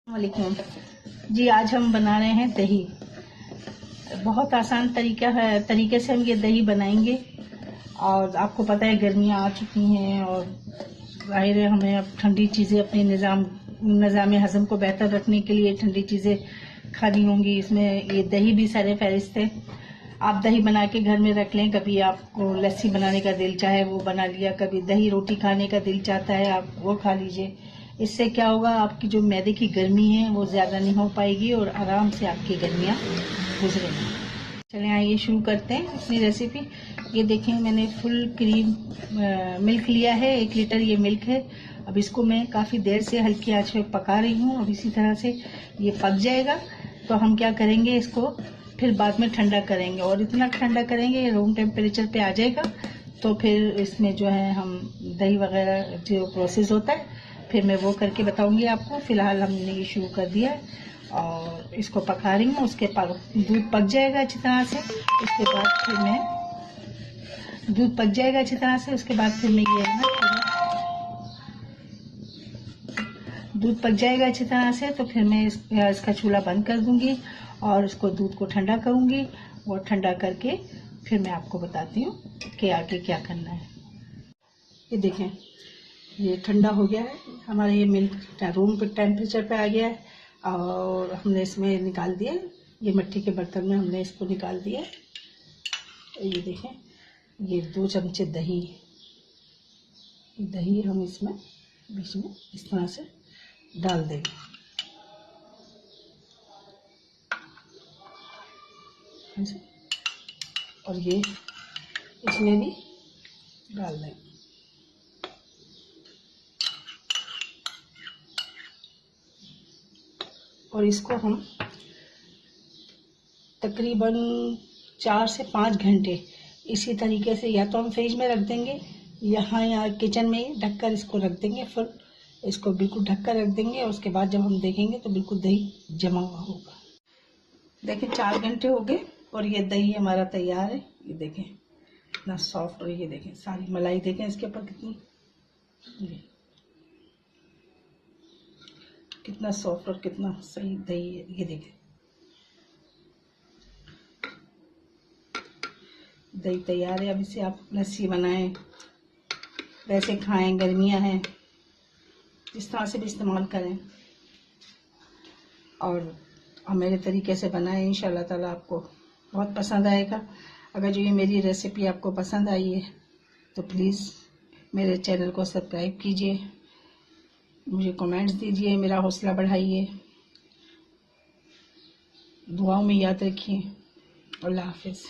वालेकुम जी। आज हम बना रहे हैं दही। बहुत आसान तरीके से हम ये दही बनाएंगे। और आपको पता है गर्मियाँ आ चुकी हैं और जाहिर है हमें अब ठंडी चीज़ें अपने निज़ाम हज़म को बेहतर रखने के लिए ठंडी चीज़ें खानी होंगी। इसमें ये दही भी सारे फहरिस्त है। आप दही बना के घर में रख लें। कभी आपको लस्सी बनाने का दिल चाहे वो बना लिया, कभी दही रोटी खाने का दिल चाहता है आप वो खा लीजिए। इससे क्या होगा, आपकी जो मैदे की गर्मी है वो ज़्यादा नहीं हो पाएगी और आराम से आपकी गर्मियाँ गुजरेंगी। चलें आइए शुरू करते हैं अपनी रेसिपी। ये देखें मैंने फुल क्रीम मिल्क लिया है, 1 लीटर ये मिल्क है। अब इसको मैं काफ़ी देर से हल्की आंच पे पका रही हूँ। अब इसी तरह से ये पक जाएगा तो हम क्या करेंगे, इसको फिर बाद में ठंडा करेंगे और इतना ठंडा करेंगे रूम टेम्परेचर पे आ जाएगा। तो फिर इसमें जो है हम दही वगैरह जो प्रोसेस होता है फिर मैं वो करके बताऊंगी आपको। फिलहाल हमने ये शुरू कर दिया है और इसको पका रही हूँ। उसके बाद दूध पक जाएगा अच्छी तरह से। उसके बाद फिर मैं दूध पक जाएगा अच्छी तरह से। उसके बाद फिर मैं ये है ना दूध पक जाएगा अच्छी तरह से तो फिर मैं इसका चूल्हा बंद कर दूंगी और इसको दूध को ठंडा करूंगी। और ठंडा करके फिर मैं आपको बताती हूँ कि आगे क्या करना है। ये देखें ये ठंडा हो गया है हमारा। ये मिल्क रूम पे टेम्परेचर पे आ गया है और हमने इसमें निकाल दिया। ये मिट्टी के बर्तन में हमने इसको निकाल दिया। ये देखें ये 2 चमचे दही हम इसमें बीच में इस तरह से डाल देंगे। और ये इसमें भी डाल देंगे। और इसको हम तकरीबन 4 से 5 घंटे इसी तरीके से या तो हम फ्रिज में रख देंगे या किचन में ढककर इसको रख देंगे। फिर इसको बिल्कुल ढककर रख देंगे और उसके बाद जब हम देखेंगे तो बिल्कुल दही जमा हुआ होगा। देखें 4 घंटे हो गए और ये दही हमारा तैयार है। ये देखें इतना सॉफ्ट और ये देखें सारी मलाई देखें इसके ऊपर कितना सॉफ्ट और कितना सही दही है। ये देखें दही तैयार है। अब इसे आप लस्सी बनाएं, वैसे खाएं, गर्मियां हैं, इस तरह से भी इस्तेमाल करें और मेरे तरीके से बनाएं। इंशाल्लाह ताला आपको बहुत पसंद आएगा। अगर जो ये मेरी रेसिपी आपको पसंद आई है तो प्लीज़ मेरे चैनल को सब्सक्राइब कीजिए, मुझे कमेंट्स दीजिए, मेरा हौसला बढ़ाइए। दुआओं में याद रखिए। अल्लाह हाफिज़।